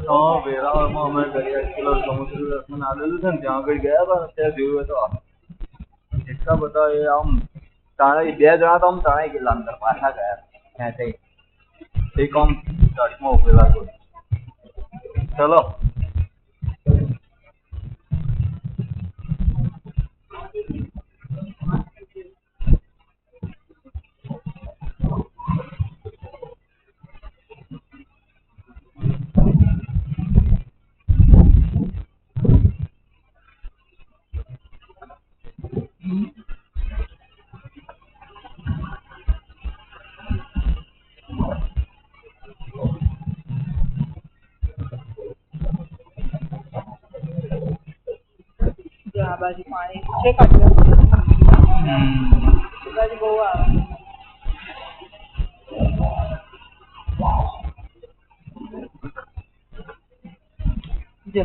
તો વેરાવળમાં અમે દરિયા કિલો સમુદ્ર દર્શન આવેલું છે ને ત્યાં આગળ ગયા હતા ને ત્યાં જોયું તો એટલા બધા એ આમ ત્રણેય બે જણા તો આમ ત્રણેય ગયેલા અંદર પાછા ગયા ત્યાંથી એક આમ ચર્ચમાં ઉભેલા કોઈ ચલો આ બાજુ પાણી છે કાઢ્યો બાજુ બહુ આવે જો